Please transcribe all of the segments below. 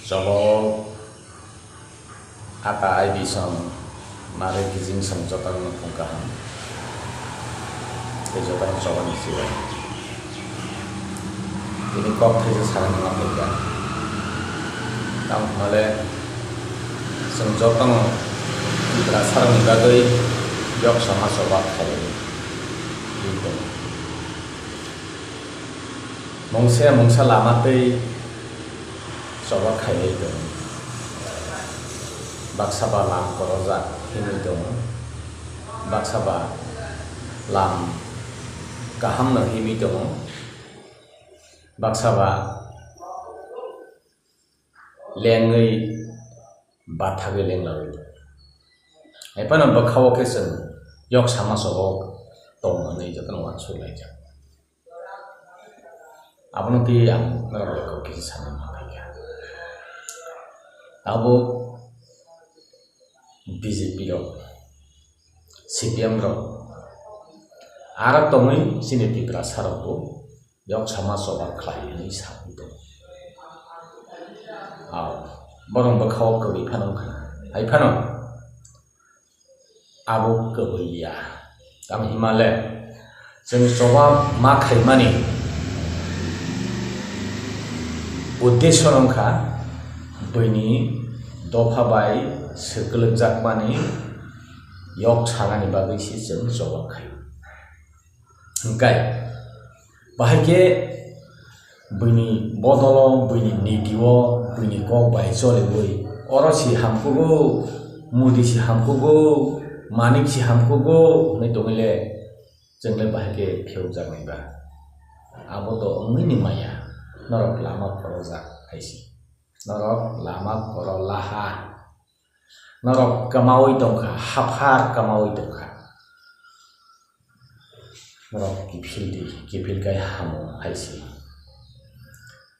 Jabo ata ai bisam mare gizing sam jotan pungkaham ke jotan jawan siwa ini kok these sarang ngapega tam hale sam jotan kita sarang gagai yok sama sobat kali itu mongsa lama tei sobat kali itu baksaba lam korojak ini dong baksaba lam kaham na himi dong baksaba lengai bathage lenglawi ai pana bakhawo kesen yok sama sobok tong nei jatan wan sulai ja abno ti am nara ko kisi sana mapaya abo BJP ro CPM ro ara tomui sini tipra saroko yok sama sobar khlai ni sabu borong bakhaw ko bi phanom khana ai phanom abo ko ya tam himale jeng soba ma khaimani uddesho nongkha boini dofa bai sekelek jakmani yok sagani bagui si jeng soba khai engkai bahage boini bodolo boini nidiwo boini kok bai chole boi orosi hamkugo mudi si hamkugo manik si hamkugo nei dongile jengle bahage pheu jaknai ba abo to ngini maya norok lama korojak kaisi norok lama korolaha norok kamawi tongkha hafhar kamawi tongkha norok kifil kai hamu kaisi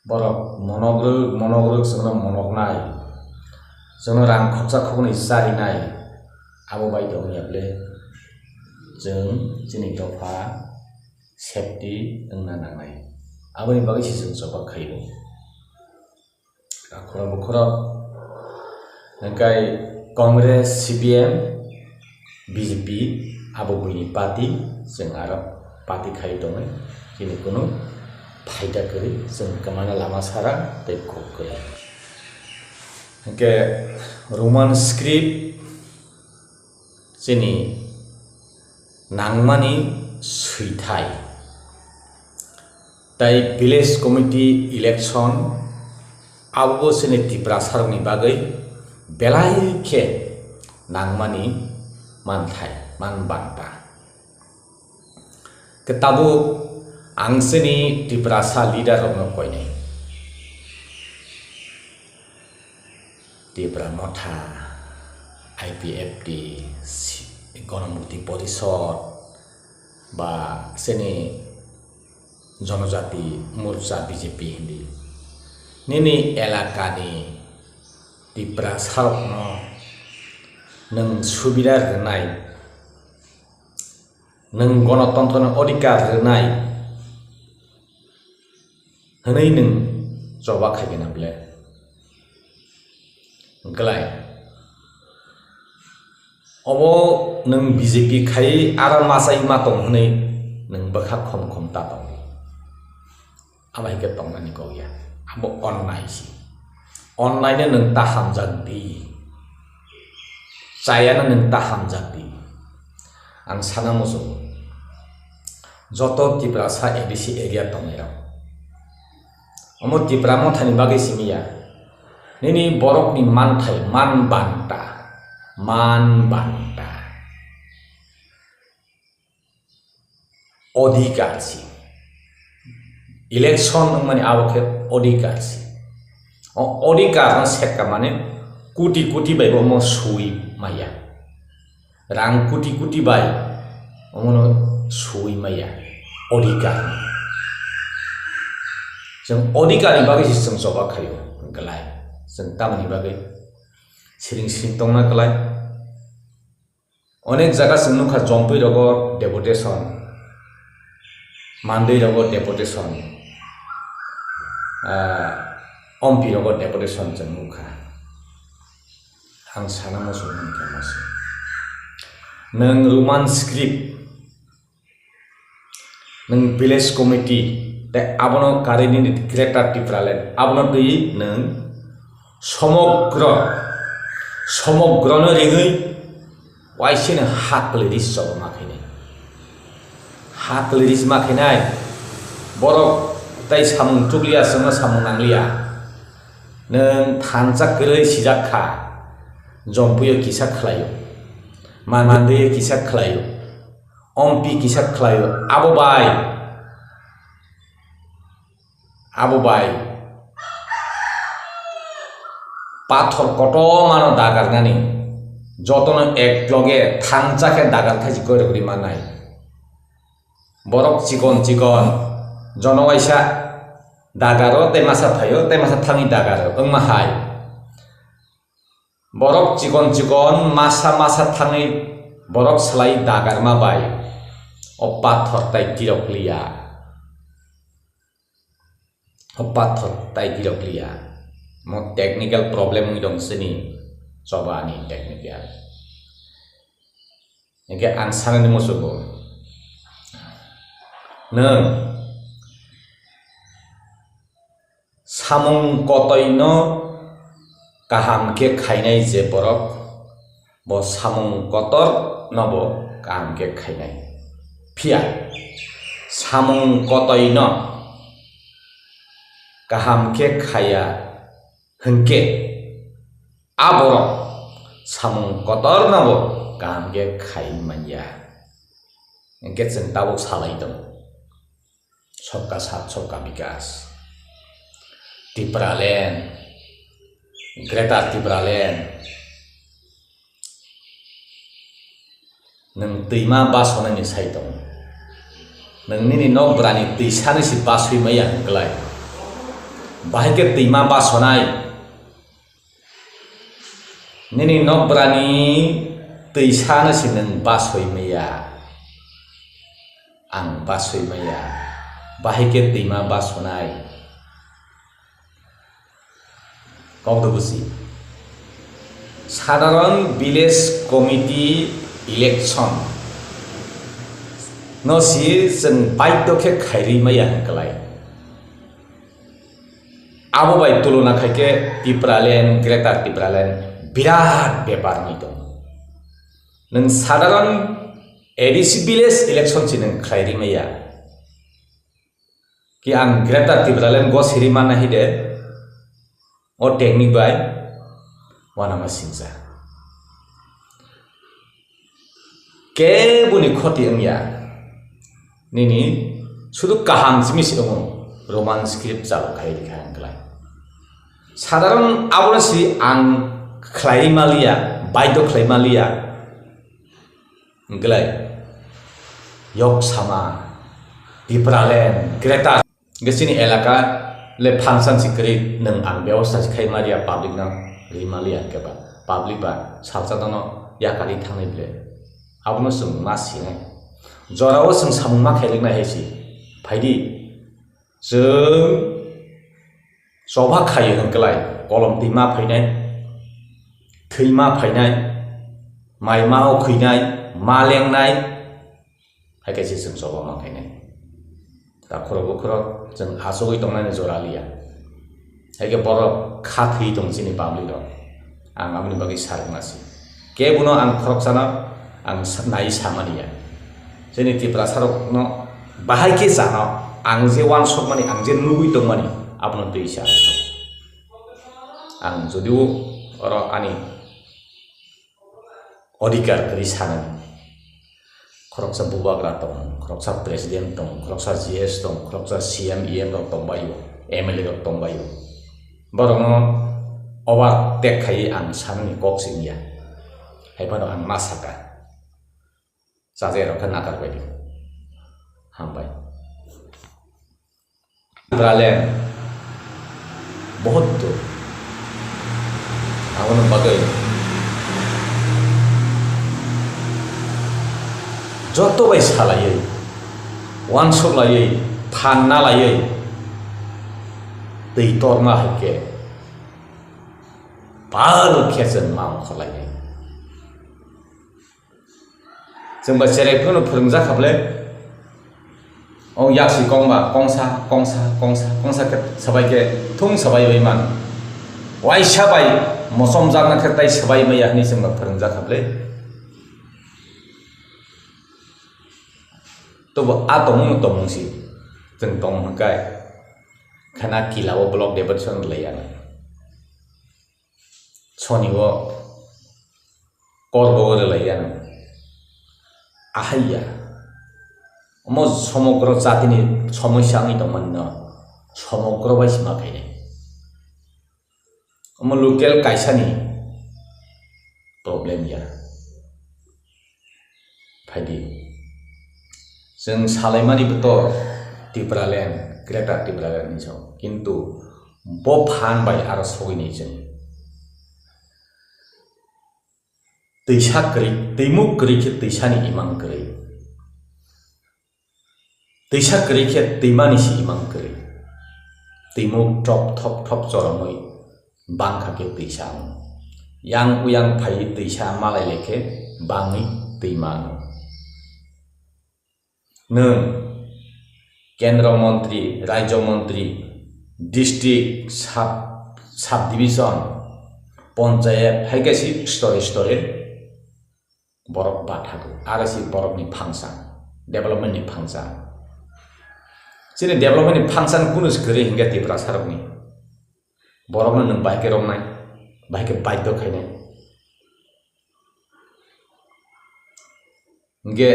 borok monogrok sengno monoknai sengno rang khoksa khokni sarinai abo bai dong yable jeng jini tofa safety engna nangnai aboni bagi sisung soba khaibo akhora bukhora engkai Kongres CPM BJP abo bini party jeng arab party khai dong kini kuno faida kari jeng kemana lama sara tei kok kari engke Roman script sini nangmani suitai tai village committee election abo sini tipra sarni bagai belai ke nangmani manthai manbanta ketabu angsini tiprasa leader rokno koine tipra motha IPFD গণমুক্তি পরিষদ বা সেনে জনজাতি মোর্চা বিজেপি হিন্দি নিনি এলাকানি tipra sarokno nang subida renai nang gণতন্ত্রनि अधिकार renai hanai nang coba khagena bile glai obo nang BJP khai ara masai matong hanai nang bakha khom ta tong abai ke tong nani ko ya abo online si online nang taham jagdi sayana nang taham jagdi ang sana muso joto tipra sa edisi area tongera omo tipra mo thani bagi simia nini borok ni man thai man banta अधिकार si election mani awake अधिकार si अधिकार na sekka mane kuti bai mo sui maya rang kuti bai omono sui maya अधिकार jeng अधिकार ni bagi sistem soba khayo galai jeng tamani bagi siring tongna galai onek jaga sing nukha jompi rogo deputation mandei rogo deputation अम्पिरगो डेपुटेसन जों मुखा आं साना मुसलमान केमासो नों Roman script नों विलेज कमिटी दा आबनो कारिनि ग्रेटार टिप्रालेन आबनो दै नों समग्रनो रिङै वाइसेनो हाक्लिरिस सब माखैनाय हाक्लिरिस माखैनाय बरक ताई सामुं टुकलिया जोंनो सामुं नांलिया नों थानजागरै सिजाखा जम्पुयो किसा खलायो मानदे किसा खलायो अम्पि किसा खलायो आबो बाय पाथर कत मानो दागारनानै जतनो एकलगे थांजाखे दागारखाजि गरगरि मानाय बरक चिकन जनवाइसा दागारो तेमासा थायो तेमासा थाङि दागारो ओंमाहाय बरक चिकन मासा थाङै बरक सलाय दागार माबाय अ पाथर ताई गिरकलिया mo technical problem dong sini coba nih teknikal ini ang sana ni musuh neng samung kotoino kaham ke khainai je borok bo samung kotor nobo kaham ke khainai phia samung kotoino kaham ke khaya hengke aborok samung kotor nabo kaham ke khai manya engke जों tabuk salai dong सबका साथ सबका विकास टिप्रालेण्ड ग्रेटार टिप्रालेण्ड नों दैमा बासनायनि साइ दं नोंनि न'ब्रानि दैसानिसि बासैमाया होनगलाय बाहायके दैमा बासनाय नोंनि न'ब्रानि दैसानिसि नों बासैमाया आं बासैमाया बाहायके दैमा बासनाय गावदो बुजि साधारण विलेज कमिटी इलेक्शन नसि जों बायदखे खायरिमाया होनगलाय आबो बाय तुलना खायके टिप्रालेण्ड ग्रेटार टिप्रालेण्ड बिराद बेपारनि दं नों साधारण एडिसि विलेज इलेक्शन सि नों खायरिमाया कि आं ग्रेटार टिप्रालेण्ड गो सिरिमाना हिदे ओ टेक्निक बाय वानामा सिंजा केबुनि खति अंया निनि सुदु काहाम जिमिस दङ रोमान स्क्रिप्ट जाल खायरिखा अंगलाय साधारण आबोनसि आं ख्लाइमालिया बायद ख्लाइमालिया अंगलाय yok sama टिप्रालेण्ड ग्रेटार गेसिनि एलाका ले फांसन सिकरि नों आं बेवस्था सिखाइ मारिया पाब्लिक ना रिमालिया केबा पाब्लिक बा सालसादानो याकारि थांनाय बिले आबनो जों मा सिनाय जराव जों सामुमा खायलेंना हेसि फायदि जों सभा खायो होनगलाय कलम दैमा फैनाय थैमा फैनाय माइमा खैनाय मा लेंनाय हायकेसि जों सभा माखायनाय दा खर'बो जों हासगै दंनानै जरालिया हायके बर' खाखै दं जोंनि पाब्लिक दं आं आंनि बागै सारनासि केबुनो आं खरकसाना आं नाय सामानिया जोंनि टिप्रा सारकनो बाहायके जाना आं जे वान शट माने आं जे लुबै दं माने आपनो दैसा आं जदिव अर आनि अधिकार करि सानो खरकसा बुबाग्रा दं खरकसा प्रेसिडेन्ट दं खरकसा जीएस दं खरकसा सीएम ईएम रक दंबायो एमएलए रक दंबायो बरनो अबा टेकखायै आं साननि कक्सिनिया हायफानो आं मा साका जाजायरखौ नागारबायदि हामबाय टिप्रालेण्ड बहुत दूर आंनो बागै जत बाय सालायै वानसक लायै फानना लायै दै तरमा हके बाल खेजों मा अंखरलायनाय जोंबा जेरैखौनो फोरोंजाखाबले यासी गंबा गंसा गंसा गंसा गंसा सबाइके थुं सबाइबाय मान वाइसा बाय मसम जाना खेताय सबाइ मैया हनि जोंबा फोरोंजाखाबले तो आ दंसी जों दं हकाय खाना किलाव ब्लक डेबटसन लैयानो सनिवो करबो लैयानो आहैया म समग्र जातिनि समस्या आंनि दंमोन न समग्र बायसिमा खायने म लकेल कायसानि प्रब्लेम या फायदि जों सालायमानिबोथ टिप्रालेण्ड ग्रेटार टिप्रालेण्ड नि किन्तु ब फानबाय आरो सगैनाय जों दैसा गरै दैमुख गरैखे दैसानि इमान गरै दैसा गरैखे दैमानिसि इमान गरै दैमुख थप थप थप जरमै बांखाखे दैसा yang uyang फाय दैसा मालाय लेखे बाङै दैमा नों केन्द्र मन्त्री राज्य मन्त्री डिस्ट्रिक्ट साब डिविजन पंचायत हाइगासि स्तरे बरफ बाथागौ आरो सि बरफनि फांसन डेभलपमेन्टनि फांसन जेने डेभलपमेन्टनि फांसन कुनुस गरे हिंगा तिब्रा सारकनि बरफनो नों बाइके रंनाय बाइके बाध्य खायनाय गे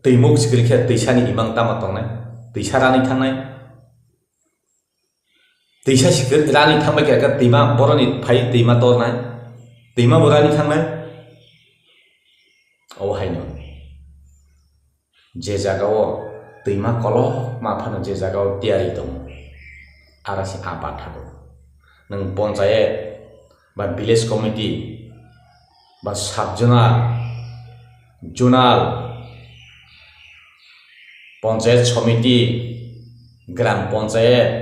दैमुख सिखिरिखे दैसानि इमां तामा तंनाय दैसा रानै थांनाय दैसा सिखिर रानै थांबाय खेरखा दैमा बरनि फाय दैमा तरनाय दैमा बरानि थांनाय अहायनो जे जागाव दैमा कलक माफानो जे जागाव तियारि दं आरासि आबाद थागौ नों पंचायत बा विलेज कमिटि बा साब जोनाल पंचायत समिति ग्राम पंचायत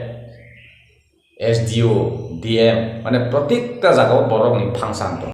SDO DM माने प्रत्येक जगाव बरफनि फांसन दं